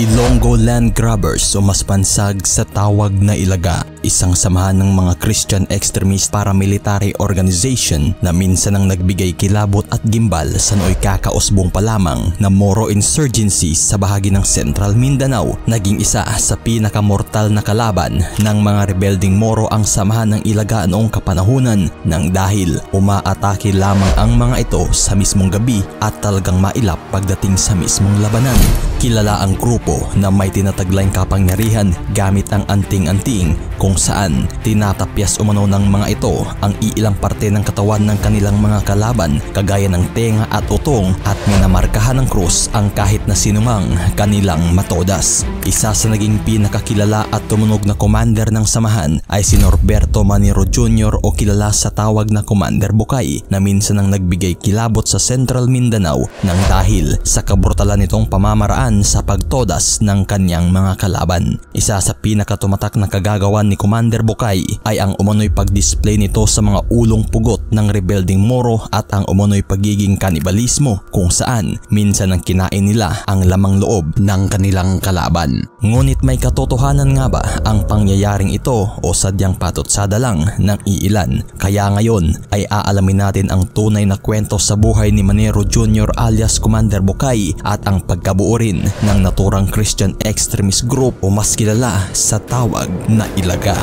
Ilonggo Land Grabbers o mas pansag sa tawag na Ilaga, isang samahan ng mga Christian extremist paramilitary organization na minsan ang nagbigay kilabot at gimbal sa nooy kakausbong pa lamang na Moro insurgency sa bahagi ng Central Mindanao. Naging isa sa pinakamortal na kalaban ng mga rebelding Moro ang samahan ng Ilaga noong kapanahunan nang dahil umaatake lamang ang mga ito sa mismong gabi at talagang mailap pagdating sa mismong labanan. Kilala ang grupo na may tinataglayng kapangyarihan gamit ang anting-anting kung saan tinatapyas umano ng mga ito ang iilang parte ng katawan ng kanilang mga kalaban kagaya ng tenga at utong at minamarkahan ng krus ang kahit na sinumang kanilang matodas. Isa sa naging pinakakilala at tumunog na commander ng samahan ay si Norberto Manero Jr. o kilala sa tawag na Commander Bukay na minsan ang nagbigay kilabot sa Central Mindanao nang dahil sa kabrutalan nitong pamamaraan sa pagtodas ng kanyang mga kalaban. Isa sa pinakatumatak na kagagawan ni Commander Bukay ay ang umano'y pag-display nito sa mga ulong pugot ng rebelding Moro at ang umano'y pagiging kanibalismo kung saan minsan ang kinain nila ang lamang loob ng kanilang kalaban. Ngunit may katotohanan nga ba ang pangyayaring ito o sadyang patutsada lang ng iilan? Kaya ngayon ay aalamin natin ang tunay na kwento sa buhay ni Manero Jr. alias Commander Bukay at ang pagkabuo rin ng naturang Christian extremist group o mas kilala sa tawag na Ilaga.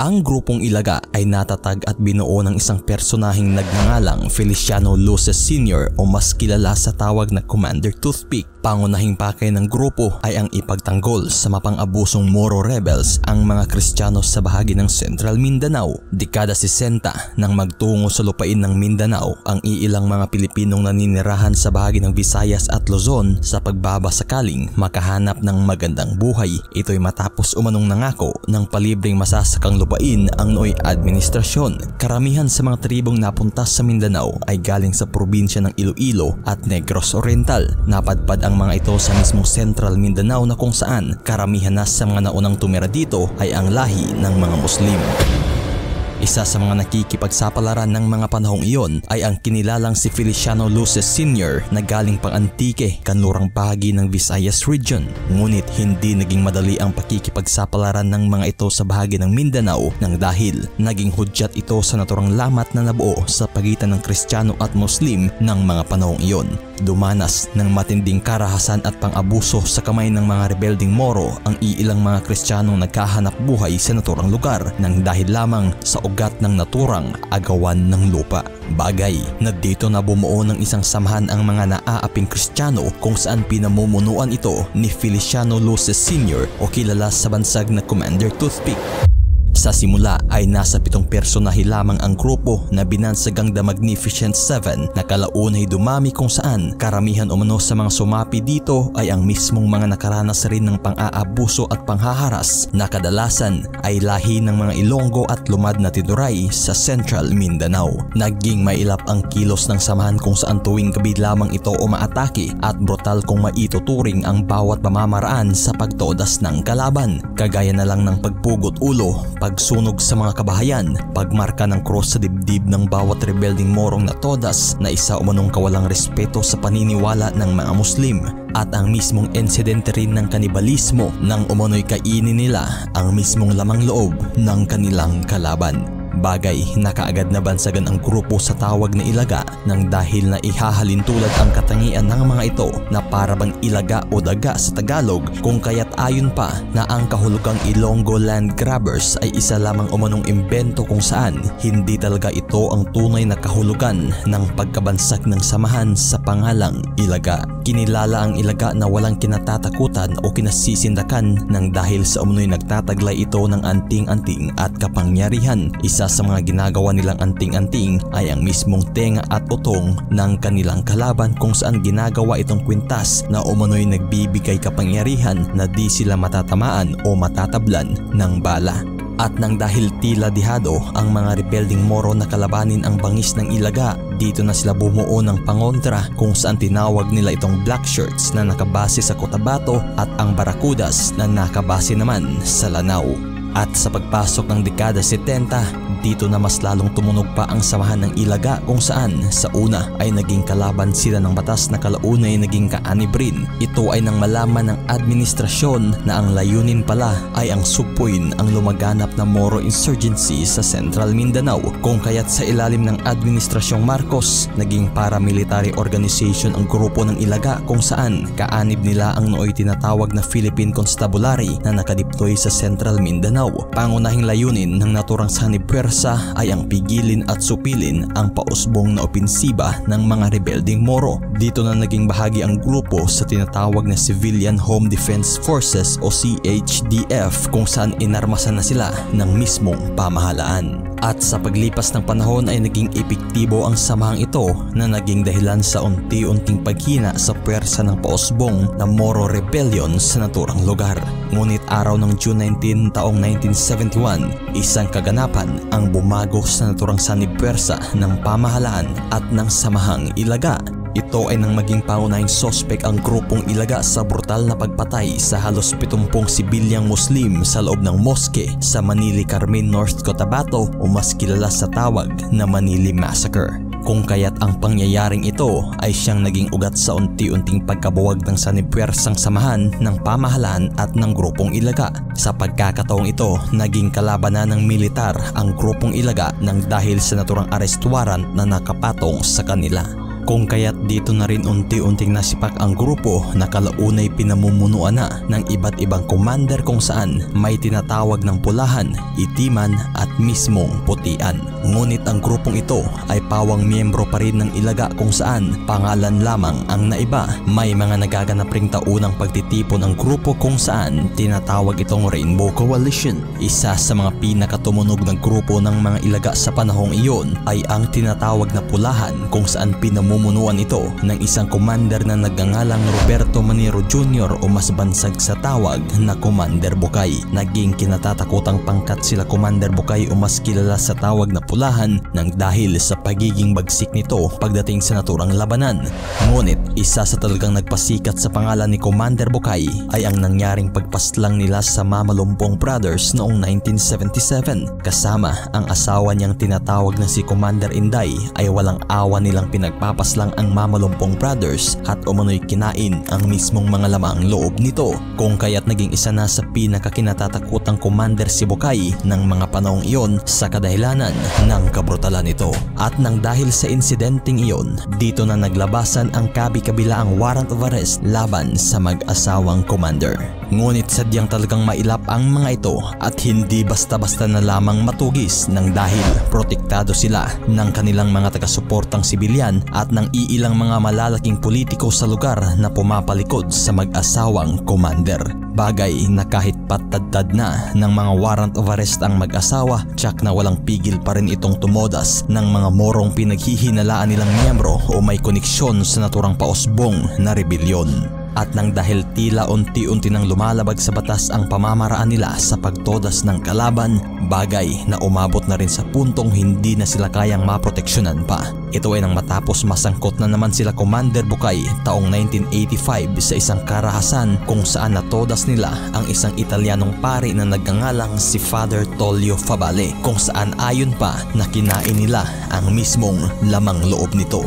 Ang grupong Ilaga ay natatag at binuo ng isang personaheng nagngangalang Feliciano Luces Sr. o mas kilala sa tawag na Commander Toothpick. Pangunahing pakay ng grupo ay ang ipagtanggol sa mapang-abusong Moro rebels ang mga Kristiyano sa bahagi ng Central Mindanao. Dekada 60 nang magtungo sa lupain ng Mindanao ang iilang mga Pilipinong naninirahan sa bahagi ng Visayas at Luzon sa pagbabasakaling makahanap ng magandang buhay. Ito'y matapos umanong nangako ng palibreng masasakang lupain ang nooy administrasyon. Karamihan sa mga tribong napunta sa Mindanao ay galing sa probinsya ng Iloilo at Negros Oriental. Napadpad ang mga ito sa mismong Central Mindanao na kung saan karamihan na sa mga naunang tumira dito ay ang lahi ng mga Muslim. Isa sa mga nakikipagsapalaran ng mga panahong iyon ay ang kinilalang si Feliciano Luces Sr. na galing pang Antique, kanlurang bahagi ng Visayas region. Ngunit hindi naging madali ang pakikipagsapalaran ng mga ito sa bahagi ng Mindanao nang dahil naging hudyat ito sa naturang lamat na nabuo sa pagitan ng Kristiyano at Muslim ng mga panahong iyon. Dumanas ng matinding karahasan at pang-abuso sa kamay ng mga rebelding Moro ang iilang mga Kristiyanong nagkahanap buhay sa naturang lugar nang dahil lamang sa ugat ng naturang agawan ng lupa. Bagay na dito na bumuo ng isang samahan ang mga naaaping Kristiyano kung saan pinamumunuan ito ni Feliciano Luces Sr. o kilala sa bansag na Commander Toothpick. Sa simula ay nasa 7 personahe lamang ang grupo na binansagang The Magnificent Seven na kalaunay dumami kung saan karamihan umano sa mga sumapi dito ay ang mismong mga nakaranas rin ng pang-aabuso at panghaharas na kadalasan ay lahi ng mga Ilonggo at lumad na tinuray sa Central Mindanao. Naging mailap ang kilos ng samahan kung saan tuwing gabi lamang ito umaatake at brutal kung maituturing ang bawat pamamaraan sa pagtodas ng kalaban. Kagaya na lang ng pagpugot ulo, pagsunog sa mga kabahayan, pagmarka ng cross sa dibdib ng bawat rebelding Morong na todas na isa umanong kawalang respeto sa paniniwala ng mga Muslim at ang mismong insidente rin ng kanibalismo nang umano'y kainin nila ang mismong lamang loob ng kanilang kalaban. Bagay na kaagad na bansagan ang grupo sa tawag na Ilaga nang dahil na ihahalin tulad ang katangian ng mga ito na parabang ilaga o daga sa Tagalog kung kaya't ayon pa na ang kahulugang Ilonggo Land Grabbers ay isa lamang umanong imbento kung saan hindi talaga ito ang tunay na kahulugan ng pagkabansak ng samahan sa pangalang Ilaga. Kinilala ang Ilaga na walang kinatatakutan o kinasisindakan nang dahil sa umano'y nagtataglay ito ng anting-anting at kapangyarihan. Isa sa mga ginagawa nilang anting-anting ay ang mismong tenga at utong ng kanilang kalaban kung saan ginagawa itong kwintas na umano'y nagbibigay kapangyarihan na di sila matatamaan o matatablan ng bala. At nang dahil tila dihado ang mga rebelding Moro na kalabanin ang bangis ng Ilaga, dito na sila bumuo ng pangontra kung saan tinawag nila itong Black Shirts na nakabase sa Cotabato at ang Barracudas na nakabase naman sa Lanao. At sa pagpasok ng dekada 70, dito na mas lalong tumunog pa ang samahan ng Ilaga kung saan sa una ay naging kalaban sila ng batas na kalaunay naging kaanib rin. Ito ay nang malaman ng administrasyon na ang layunin pala ay ang supuin ang lumaganap na Moro insurgency sa Central Mindanao, kung kaya't sa ilalim ng administrasyong Marcos naging paramilitary organization ang grupo ng Ilaga kung saan kaanib nila ang nooy tinatawag na Philippine Constabulary na nakadeploy sa Central Mindanao. Pangunahing layunin ng naturang sanib pwersa ay ang pigilin at supilin ang pausbong na opensiba ng mga rebelding Moro. Dito na naging bahagi ang grupo sa tinatawag na Civilian Home Defense Forces o CHDF kung saan inarmasan na sila ng mismong pamahalaan. At sa paglipas ng panahon ay naging epektibo ang samahang ito na naging dahilan sa unti-unting paghina sa pwersa ng pausbong na Moro Rebellion sa naturang lugar. Ngunit araw ng June 19 taong 1971, isang kaganapan ang bumago sa naturang sanib pwersa ng pamahalaan at ng samahang Ilaga. Ito ay nang maging pangunahing sospek ang grupong Ilaga sa brutal na pagpatay sa halos 70 sibilyang Muslim sa loob ng moske sa Manili, Carmen, North Cotabato o mas kilala sa tawag na Manili Massacre. Kung kaya't ang pangyayaring ito ay siyang naging ugat sa unti-unting pagkabuwag ng sanibpwersang samahan ng pamahalaan at ng grupong Ilaga. Sa pagkakataong ito, naging kalabanan ng militar ang grupong Ilaga nang dahil sa naturang arrest warrant na nakapatong sa kanila. Kung kaya't dito na rin unti-unting nasipak ang grupo na kalaunay pinamumunuan na ng iba't ibang commander kung saan may tinatawag ng pulahan, itiman at mismong putian. Ngunit ang grupong ito ay pawang miyembro pa rin ng Ilaga kung saan pangalan lamang ang naiba. May mga nagaganap ring taunang pagtitipon ng grupo kung saan tinatawag itong Rainbow Coalition. Isa sa mga pinakatumunog ng grupo ng mga Ilaga sa panahong iyon ay ang tinatawag na pulahan kung saan pinamumunuan ito ng isang commander na nagngangalang Roberto Manero Jr. o mas bansag sa tawag na Commander Bukay. Naging kinatatakutang pangkat sila Commander Bukay o mas kilala sa tawag na pulahan nang dahil sa pagiging bagsik nito pagdating sa naturang labanan. Ngunit isa sa talagang nagpasikat sa pangalan ni Commander Bukay ay ang nangyaring pagpaslang nila sa Mamalumpong Brothers noong 1977. Kasama ang asawa niyang tinatawag na si Commander Inday ay walang awa nilang pinagpapaslang ang Mamalumpong Brothers at umano'y kinain ang mismong mga lamang loob nito, kung kaya't naging isa na sa pinakakinatatakutang commander si Bukay ng mga panahong iyon sa kadahilanan ng kabrutalan nito. At nang dahil sa insidenteng iyon, dito na naglabasan ang kabi-kabilaang warrant of arrest laban sa mag-asawang commander. Ngunit sadyang talagang mailap ang mga ito at hindi basta-basta na lamang matugis nang dahil protektado sila ng kanilang mga taga-suportang sibilyan at ng iilang mga malalaking politiko sa lugar na pumapalikod sa mag-asawang commander. Bagay na kahit patadtad na ng mga warrant of arrest ang mag-asawa, tsak na walang pigil pa rin itong tumodas ng mga Morong pinaghihinalaan nilang miyembro o may koneksyon sa naturang pausbong na rebelyon. At nang dahil tila unti-unti nang lumalabag sa batas ang pamamaraan nila sa pagtodas ng kalaban, bagay na umabot na rin sa puntong hindi na sila kayang maproteksyonan pa. Ito ay nang matapos masangkot na naman sila Commander Bukay taong 1985 sa isang karahasan kung saan natodas nila ang isang Italianong pari na nagngangalang si Father Tollio Favale, kung saan ayon pa na kinain nila ang mismong lamang loob nito.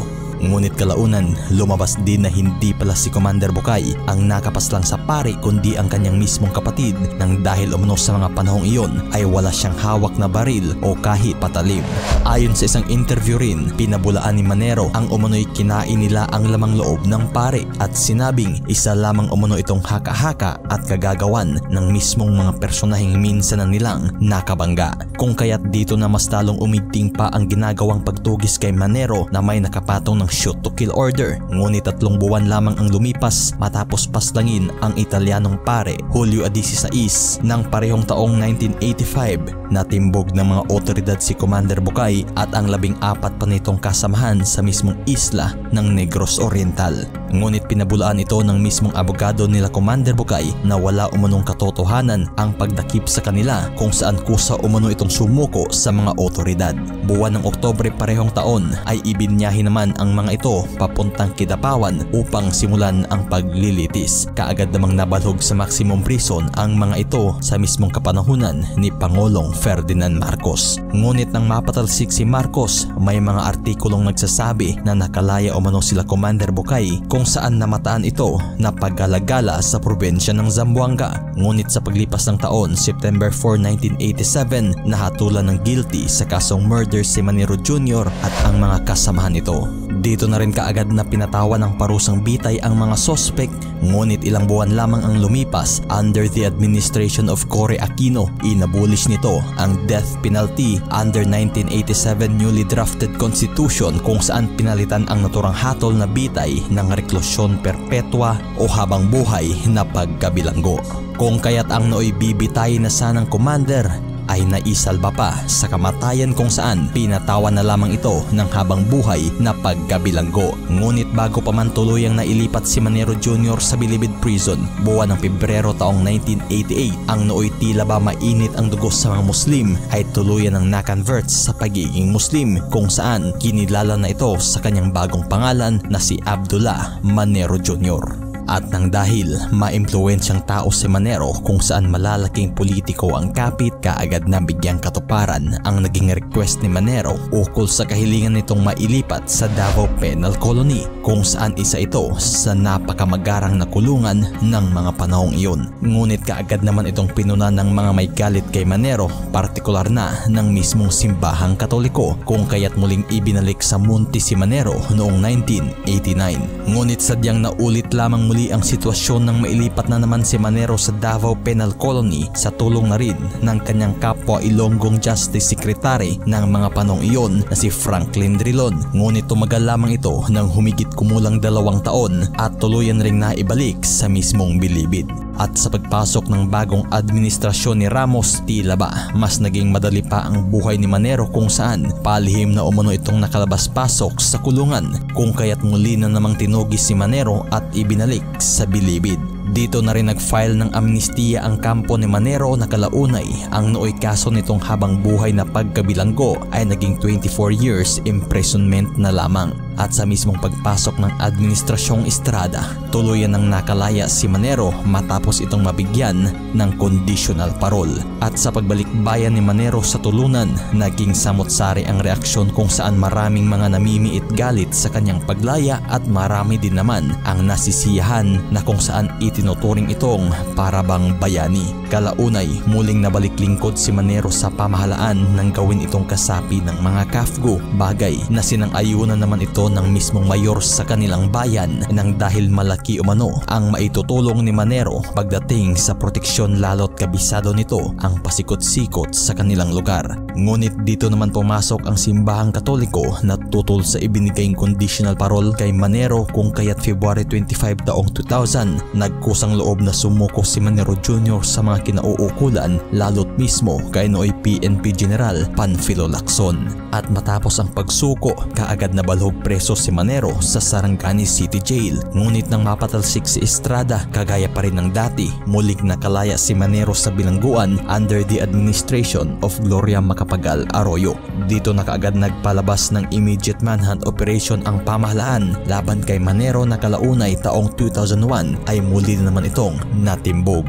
Ngunit kalaunan, lumabas din na hindi pala si Commander Bukay ang nakapaslang sa pari kundi ang kanyang mismong kapatid, nang dahil umano sa mga panahong iyon ay wala siyang hawak na baril o kahit patalim. Ayon sa isang interview rin, pinabulaan ni Manero ang umano'y kinain nila ang lamang loob ng pari at sinabing isa lamang umano itong haka-haka at kagagawan ng mismong mga personaheng minsan na nilang nakabangga. Kung kaya't dito na mas talong umigting pa ang ginagawang pagtugis kay Manero na may nakapatong ng shoot to kill order. Ngunit 3 buwan lamang ang lumipas matapos paslangin ang Italianong pare Julio 16 ng parehong taong 1985. Natimbog ng mga otoridad si Commander Bukay at ang 14 pa nitong kasamahan sa mismong isla ng Negros Oriental. Ngunit pinabulaan ito ng mismong abogado nila Commander Bokay na wala umanong katotohanan ang pagdakip sa kanila kung saan kusa umano itong sumuko sa mga otoridad. Buwan ng Oktubre parehong taon ay ibinyahe naman ang mga ito papuntang Kidapawan upang simulan ang paglilitis. Kaagad namang nabalhog sa maximum prison ang mga ito sa mismong kapanahunan ni Pangulong Ferdinand Marcos. Ngunit nang mapatalsik si Marcos, may mga artikulong nagsasabi na nakalaya umano sila Commander Bokay kung saan namataan ito na paggalagala sa probinsya ng Zamboanga. Ngunit sa paglipas ng taon, September 4, 1987, nahatulan ng guilty sa kasong murder si Manero Jr. at ang mga kasamahan nito. Dito na rin kaagad na pinatawan ng parusang bitay ang mga sospek, ngunit ilang buwan lamang ang lumipas under the administration of Cory Aquino, inabolish nito ang death penalty under 1987 newly drafted constitution kung saan pinalitan ang naturang hatol na bitay ng reklusyon perpetua o habang buhay na pagkabilanggo. Kung kaya't ang nooy bibitay na sanang commander ay naisalba pa sa kamatayan kung saan pinatawan na lamang ito ng habang buhay na pagkabilanggo. Ngunit bago pa man tuluyang nailipat si Manero Jr. sa Bilibid Prison, buwan ng Pebrero taong 1988, ang nooy tila ba mainit ang dugo sa mga Muslim ay tuluyan ng nakonvert sa pagiging Muslim kung saan kinilala na ito sa kanyang bagong pangalan na si Abdullah Manero Jr. At nang dahil maimpluwensyang tao si Manero kung saan malalaking politiko ang kapit, kaagad na bigyang katuparan ang naging request ni Manero ukol sa kahilingan nitong mailipat sa Davao Penal Colony kung saan isa ito sa napakamagarang na kulungan ng mga panahong iyon. Ngunit kaagad naman itong pinunan ng mga may galit kay Manero, partikular na ng mismong simbahang Katoliko, kung kaya't muling ibinalik sa munti si Manero noong 1989. Ngunit sadyang naulit lamang muli ang sitwasyon nang mailipat na naman si Manero sa Davao Penal Colony sa tulong na rin ng kanyang kapwa Ilonggong Justice Secretary ng mga panahong iyon na si Franklin Drilon. Ngunit tumagal lamang ito ng humigit kumulang 2 taon at tuluyan ring naibalik sa mismong Bilibid. At sa pagpasok ng bagong administrasyon ni Ramos, tila ba mas naging madali pa ang buhay ni Manero kung saan palihim na umano itong nakalabas-pasok sa kulungan, kung kaya't muli na namang tinugis si Manero at ibinalik sa Bilibid. Dito na rin nag-file ng amnestiya ang kampo ni Manero na kalaunay ang nooy kaso nitong habang buhay na pagkabilanggo ay naging 24 years imprisonment na lamang. At sa mismong pagpasok ng Administrasyong Estrada, tuluyan ng nakalaya si Manero matapos itong mabigyan ng conditional parole. At sa pagbalik bayan ni Manero sa tulunan, naging samot-sari ang reaksyon kung saan maraming mga namimiit galit sa kanyang paglaya at marami din naman ang nasisiyahan na kung saan itinuturing itong para bang bayani. Kalaunay, muling nabalik lingkod si Manero sa pamahalaan nang gawin itong kasapi ng mga Kafgo, bagay na sinang-ayunan naman ito ng mismong mayor sa kanilang bayan nang dahil malaki umano ang maitutulong ni Manero pagdating sa proteksyon, lalo't kabisado nito ang pasikot-sikot sa kanilang lugar. Ngunit dito naman pumasok ang simbahang Katoliko na tutol sa ibinigayng conditional parole kay Manero, kung kaya't February 25 taong 2000 nagkusang loob na sumuko si Manero Jr. sa mga kinauukulan, lalo't mismo kay nooy PNP General Panfilo Lacson. At matapos ang pagsuko, kaagad na balhog preso si Manero sa Sarangani City Jail. Ngunit nang mapatalsik si Estrada, kagaya pa rin ng dati, muling nakalaya si Manero sa bilangguan under the administration of Gloria Macapagal Arroyo. Dito na kaagad nagpalabas ng immediate manhunt operation ang pamahalaan laban kay Manero na kalaunay taong 2001 ay muli na naman itong natimbog.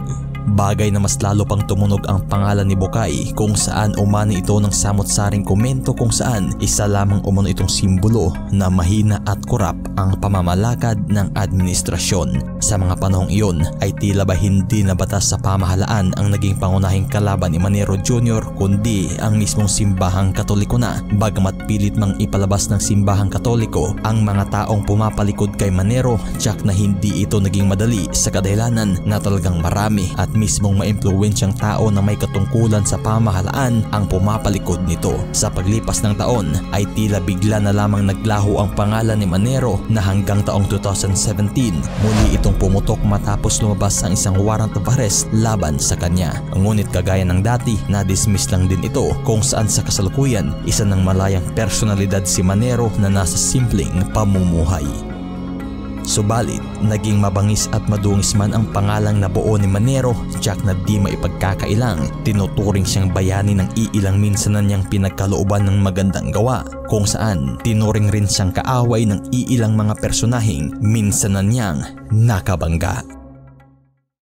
Bagay na mas lalo pang tumunog ang pangalan ni Bokay kung saan umani ito ng samot-saring komento kung saan isa lamang umano itong simbolo na mahina at korap ang pamamalakad ng administrasyon. Sa mga panahong iyon ay tila ba hindi na batas sa pamahalaan ang naging pangunahing kalaban ni Manero Jr. kundi ang mismong simbahang Katoliko na, bagamat pilit mang ipalabas ng simbahang Katoliko ang mga taong pumapalikod kay Manero, tiyak na hindi ito naging madali sa kadahilanan na talagang marami at mismong maimpluwensyang tao na may katungkulan sa pamahalaan ang pumapalikod nito. Sa paglipas ng taon ay tila bigla na lamang naglaho ang pangalan ni Manero na hanggang taong 2017 muli itong pumutok matapos lumabas ang isang warrant of arrest laban sa kanya. Ngunit kagaya ng dati, na-dismiss lang din ito kung saan sa kasalukuyan isa ng malayang personalidad si Manero na nasa simpleng pamumuhay. Subalit, naging mabangis at madungis man ang pangalang nabuo ni Manero, Jack na di maipagkakailang, tinuturing siyang bayani ng iilang minsan na niyang pinagkalooban ng magandang gawa, kung saan tinuring rin siyang kaaway ng iilang mga personaheng minsan na niyang nakabangga.